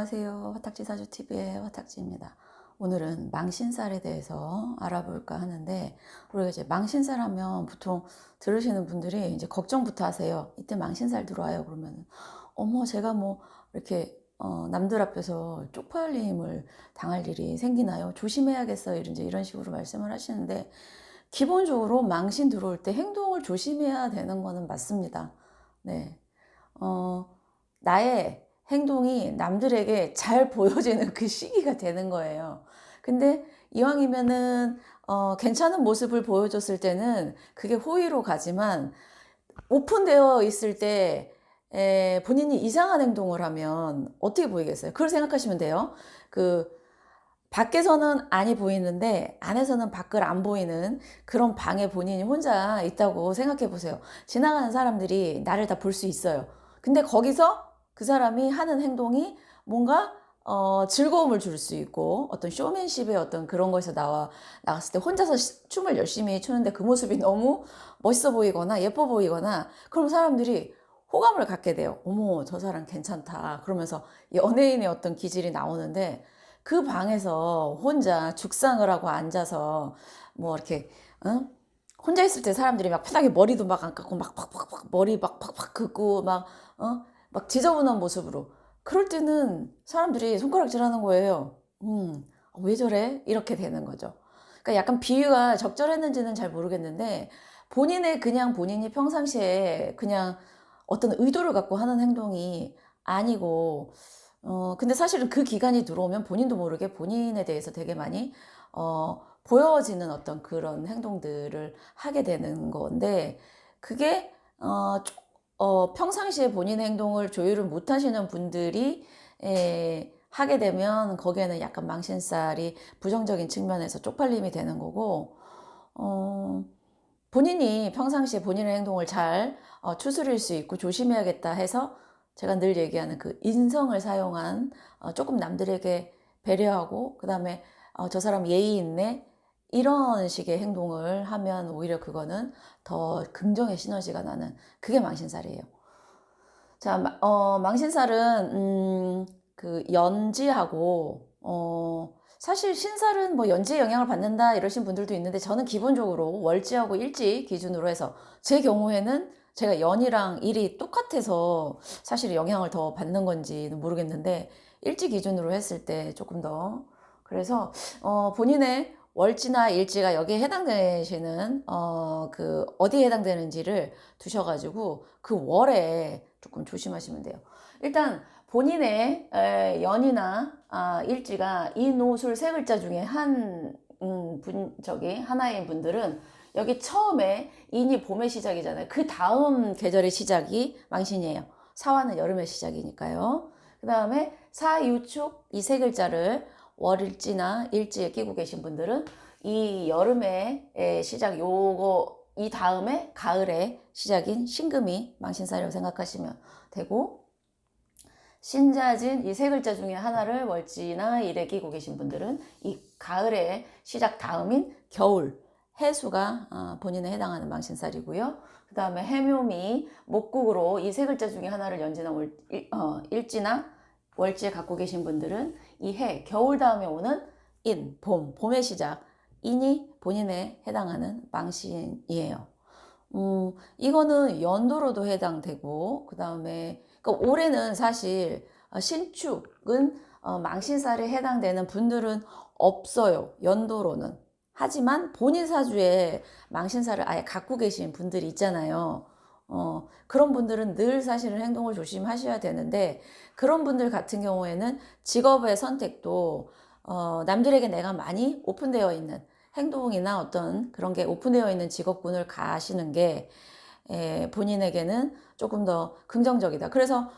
안녕하세요. 화탁지사주TV의 화탁지입니다. 오늘은 망신살에 대해서 알아볼까 하는데, 우리가 이제 망신살 하면 보통 들으시는 분들이 이제 걱정부터 하세요. 이때 망신살 들어와요. 그러면, 어머, 제가 뭐, 이렇게, 남들 앞에서 쪽팔림을 당할 일이 생기나요? 조심해야겠어요. 이런 식으로 말씀을 하시는데, 기본적으로 망신 들어올 때 행동을 조심해야 되는 거는 맞습니다. 네. 어, 나의 행동이 남들에게 잘 보여지는 그 시기가 되는 거예요. 근데 이왕이면은 괜찮은 모습을 보여줬을 때는 그게 호의로 가지만, 오픈되어 있을 때 본인이 이상한 행동을 하면 어떻게 보이겠어요? 그걸 생각하시면 돼요. 그 밖에서는 안이 보이는데 안에서는 밖을 안 보이는 그런 방에 본인이 혼자 있다고 생각해 보세요. 지나가는 사람들이 나를 다 볼 수 있어요. 근데 거기서 그 사람이 하는 행동이 뭔가 즐거움을 줄 수 있고, 어떤 쇼맨십의 어떤 그런 거에서 나갔을 때 혼자서 춤을 열심히 추는데 그 모습이 너무 멋있어 보이거나 예뻐 보이거나, 그럼 사람들이 호감을 갖게 돼요. 어머, 저 사람 괜찮다. 그러면서 연예인의 어떤 기질이 나오는데, 그 방에서 혼자 죽상을 하고 앉아서 뭐 이렇게, 응? 혼자 있을 때 사람들이 막 편하게 머리도 막 안 감고 막 팍팍팍 머리 막 팍팍 긋고 막 지저분한 모습으로, 그럴 때는 사람들이 손가락질하는 거예요. 왜 저래? 이렇게 되는 거죠. 그러니까 약간 비유가 적절했는지는 잘 모르겠는데, 그냥 본인이 평상시에 그냥 어떤 의도를 갖고 하는 행동이 아니고, 근데 사실은 그 기간이 들어오면 본인도 모르게 본인에 대해서 되게 많이, 보여지는 어떤 그런 행동들을 하게 되는 건데, 그게, 평상시에 본인의 행동을 조율을 못 하시는 분들이, 하게 되면 거기에는 약간 망신살이 부정적인 측면에서 쪽팔림이 되는 거고, 어, 본인이 평상시에 본인의 행동을 잘 추스릴 수 있고 조심해야겠다 해서, 제가 늘 얘기하는 그 인성을 사용한, 조금 남들에게 배려하고, 그 다음에 저 사람 예의 있네, 이런 식의 행동을 하면 오히려 그거는 더 긍정의 시너지가 나는, 그게 망신살이에요. 자, 망신살은 그 연지하고, 사실 신살은 뭐 연지의 영향을 받는다 이러신 분들도 있는데, 저는 기본적으로 월지하고 일지 기준으로 해서, 제 경우에는 제가 연이랑 일이 똑같아서 사실 영향을 더 받는 건지는 모르겠는데, 일지 기준으로 했을 때 조금 더, 그래서 본인의 월지나 일지가 여기에 해당되시는, 그 어디에 해당되는지를 두셔가지고 그 월에 조금 조심하시면 돼요. 일단 본인의 연이나 일지가 이 노술 세 글자 중에 하나인 분들은, 여기 처음에 인이 봄의 시작이잖아요. 그 다음 계절의 시작이 망신이에요. 사화는 여름의 시작이니까요. 그 다음에 사유축 이 세 글자를 월일지나 일지에 끼고 계신 분들은 이 여름의 시작, 이 다음에 가을의 시작인 신금이 망신살이라고 생각하시면 되고, 신자진 이 세 글자 중에 하나를 월지나 일에 끼고 계신 분들은 이 가을의 시작 다음인 겨울, 해수가 본인에 해당하는 망신살이고요. 그 다음에 해묘미, 목국으로 이 세 글자 중에 하나를 연지나 일지나 월지에 갖고 계신 분들은 이 해, 겨울 다음에 오는 봄의 시작, 인이 본인에 해당하는 망신이에요. 이거는 연도로도 해당되고, 그 다음에, 그러니까 올해는 사실 신축은 망신살에 해당되는 분들은 없어요. 연도로는. 하지만 본인 사주에 망신살을 아예 갖고 계신 분들이 있잖아요. 그런 분들은 늘 사실은 행동을 조심하셔야 되는데, 그런 분들 같은 경우에는 직업의 선택도 남들에게 내가 많이 오픈되어 있는 행동이나 어떤 그런 게 오픈되어 있는 직업군을 가시는 게 본인에게는 조금 더 긍정적이다. 그래서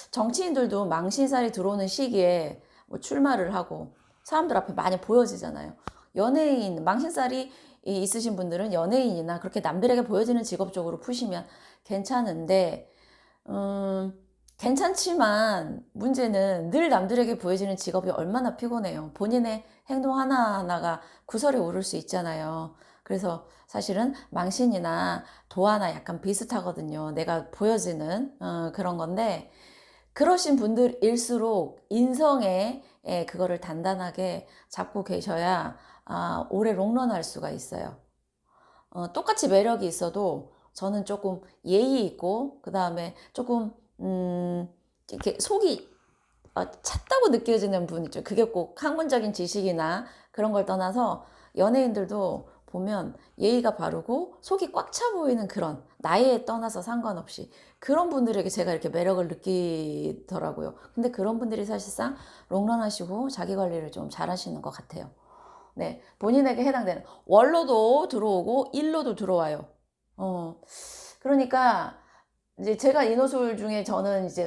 정치인들도 망신살이 들어오는 시기에 뭐 출마를 하고 사람들 앞에 많이 보여지잖아요. 연예인, 망신살이 있으신 분들은 연예인이나 그렇게 남들에게 보여지는 직업 쪽으로 푸시면 괜찮은데, 괜찮지만 문제는 늘 남들에게 보여지는 직업이 얼마나 피곤해요. 본인의 행동 하나하나가 구설에 오를 수 있잖아요. 그래서 사실은 망신이나 도화나 약간 비슷하거든요. 내가 보여지는 그런 건데, 그러신 분들일수록 인성에 그거를 단단하게 잡고 계셔야 오래 롱런 할 수가 있어요. 똑같이 매력이 있어도 저는 조금 예의 있고, 그 다음에 조금, 이렇게 속이 찼다고 느껴지는 분 있죠. 그게 꼭 학문적인 지식이나 그런 걸 떠나서 연예인들도 보면 예의가 바르고 속이 꽉 차 보이는 그런, 나이에 떠나서 상관없이 그런 분들에게 제가 이렇게 매력을 느끼더라고요. 근데 그런 분들이 사실상 롱런 하시고 자기 관리를 좀 잘 하시는 것 같아요. 네, 본인에게 해당되는 월로도 들어오고 일로도 들어와요. 그러니까 이제 제가 인호술 중에 저는 이제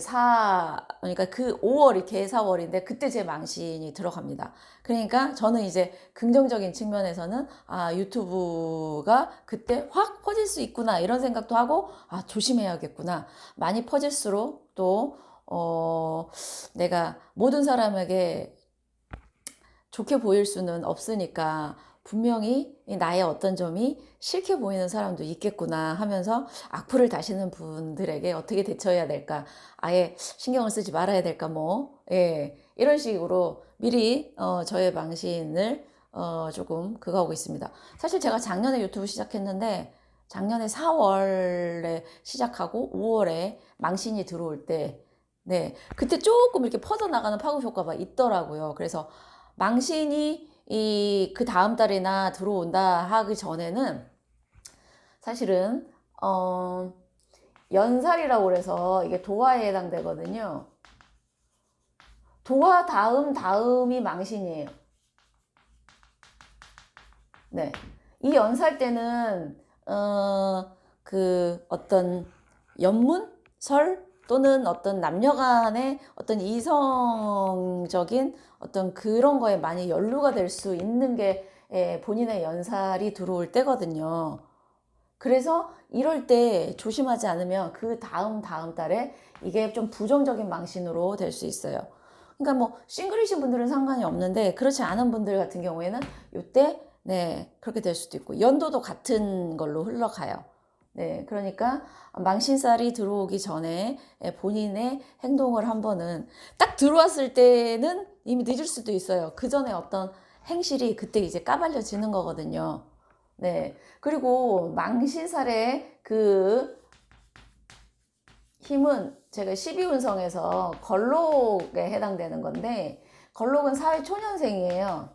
그러니까 그 5월이 개사월인데 그때 제 망신이 들어갑니다. 그러니까 저는 이제 긍정적인 측면에서는 유튜브가 그때 확 퍼질 수 있구나 이런 생각도 하고 조심해야겠구나. 많이 퍼질수록 또 내가 모든 사람에게 좋게 보일 수는 없으니까 분명히 나의 어떤 점이 싫게 보이는 사람도 있겠구나 하면서 악플을 다시는 분들에게 어떻게 대처해야 될까, 아예 신경을 쓰지 말아야 될까, 이런 식으로 미리 저의 망신을 조금 그거 하고 있습니다. 사실 제가 작년에 유튜브 시작했는데 작년에 4월에 시작하고 5월에 망신이 들어올 때, 네, 그때 조금 이렇게 퍼져나가는 파급 효과가 있더라고요. 그래서 망신이 그 다음 달이나 들어온다 하기 전에는 사실은 연살이라고 그래서 이게 도화에 해당되거든요. 도화 다음이 망신이에요. 네, 이 연살 때는 그 어떤 연문, 설 또는 어떤 남녀간의 어떤 이성적인 어떤 그런 거에 많이 연루가 될 수 있는 게 본인의 연살이 들어올 때거든요. 그래서 이럴 때 조심하지 않으면 그 다음 달에 이게 좀 부정적인 망신으로 될 수 있어요. 그러니까 뭐 싱글이신 분들은 상관이 없는데 그렇지 않은 분들 같은 경우에는 이때 네, 그렇게 될 수도 있고 연도도 같은 걸로 흘러가요. 네, 그러니까 망신살이 들어오기 전에 본인의 행동을 한 번은 딱 들어왔을 때는 이미 늦을 수도 있어요. 그 전에 어떤 행실이 그때 이제 까발려지는 거거든요. 네, 그리고 망신살의 그 힘은 제가 12운성에서 걸록에 해당되는 건데 걸록은 사회초년생이에요.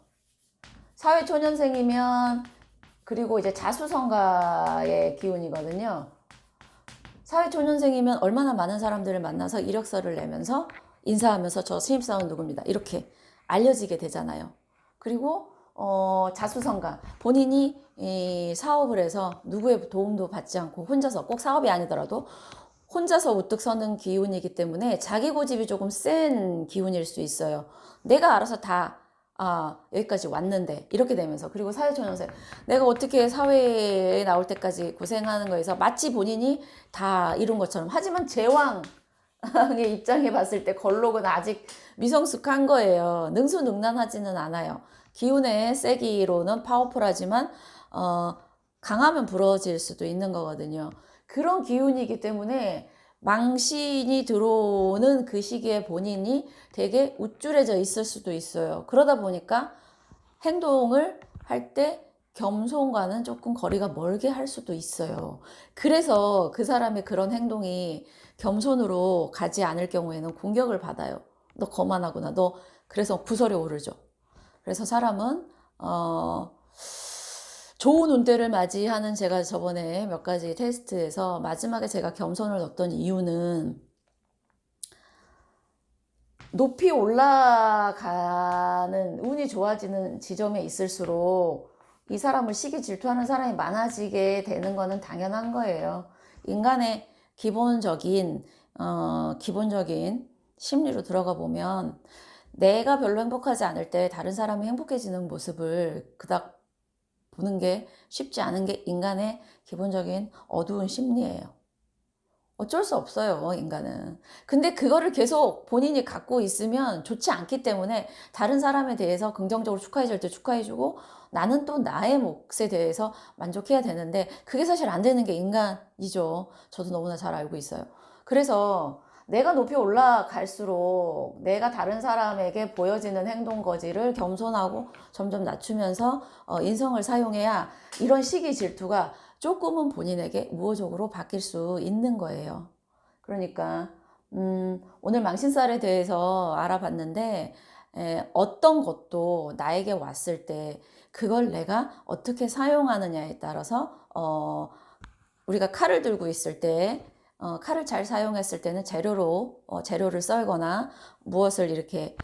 사회초년생이면 그리고 이제 자수성가의 기운이거든요. 사회초년생이면 얼마나 많은 사람들을 만나서 이력서를 내면서 인사하면서 저 신입사원 누굽니다. 이렇게 알려지게 되잖아요. 그리고 자수성가 본인이 사업을 해서 누구의 도움도 받지 않고 혼자서 꼭 사업이 아니더라도 혼자서 우뚝 서는 기운이기 때문에 자기 고집이 조금 센 기운일 수 있어요. 내가 알아서 다 여기까지 왔는데 이렇게 되면서 그리고 사회초년생 내가 어떻게 사회에 나올 때까지 고생하는 거에서 마치 본인이 다 이룬 것처럼 하지만 제왕의 입장에 봤을 때 걸록은 아직 미성숙한 거예요. 능수능란하지는 않아요. 기운의 세기로는 파워풀하지만 강하면 부러질 수도 있는 거거든요. 그런 기운이기 때문에 망신이 들어오는 그 시기에 본인이 되게 우쭐해져 있을 수도 있어요. 그러다 보니까 행동을 할 때 겸손과는 조금 거리가 멀게 할 수도 있어요. 그래서 그 사람의 그런 행동이 겸손으로 가지 않을 경우에는 공격을 받아요. 너 거만하구나. 너 그래서 구설에 오르죠. 그래서 사람은 좋은 운때를 맞이하는 제가 저번에 몇 가지 테스트에서 마지막에 제가 겸손을 넣었던 이유는 높이 올라가는 운이 좋아지는 지점에 있을수록 이 사람을 시기 질투하는 사람이 많아지게 되는 거는 당연한 거예요. 인간의 기본적인 심리로 들어가 보면 내가 별로 행복하지 않을 때 다른 사람이 행복해지는 모습을 그닥 보는 게 쉽지 않은 게 인간의 기본적인 어두운 심리예요. 어쩔 수 없어요, 인간은. 근데 그거를 계속 본인이 갖고 있으면 좋지 않기 때문에 다른 사람에 대해서 긍정적으로 축하해줄 때 축하해주고 나는 또 나의 몫에 대해서 만족해야 되는데 그게 사실 안 되는 게 인간이죠. 저도 너무나 잘 알고 있어요. 그래서 내가 높이 올라갈수록 내가 다른 사람에게 보여지는 행동 거지를 겸손하고 점점 낮추면서 인성을 사용해야 이런 시기 질투가 조금은 본인에게 우호적으로 바뀔 수 있는 거예요. 그러니까 오늘 망신살에 대해서 알아봤는데 어떤 것도 나에게 왔을 때 그걸 내가 어떻게 사용하느냐에 따라서 우리가 칼을 들고 있을 때 칼을 잘 사용했을 때는 재료를 썰거나 무엇을 이렇게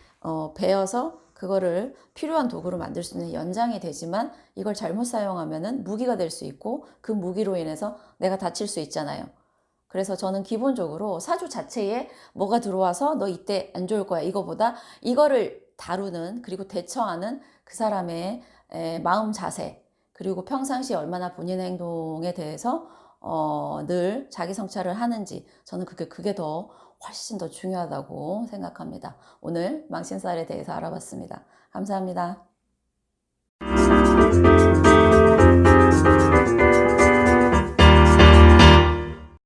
베어서 그거를 필요한 도구로 만들 수 있는 연장이 되지만 이걸 잘못 사용하면은 무기가 될 수 있고 그 무기로 인해서 내가 다칠 수 있잖아요. 그래서 저는 기본적으로 사주 자체에 뭐가 들어와서 너 이때 안 좋을 거야 이거보다 이거를 다루는 그리고 대처하는 그 사람의 마음 자세 그리고 평상시에 얼마나 본인의 행동에 대해서 늘 자기 성찰을 하는지 저는 그게 더 훨씬 더 중요하다고 생각합니다. 오늘 망신살에 대해서 알아봤습니다. 감사합니다.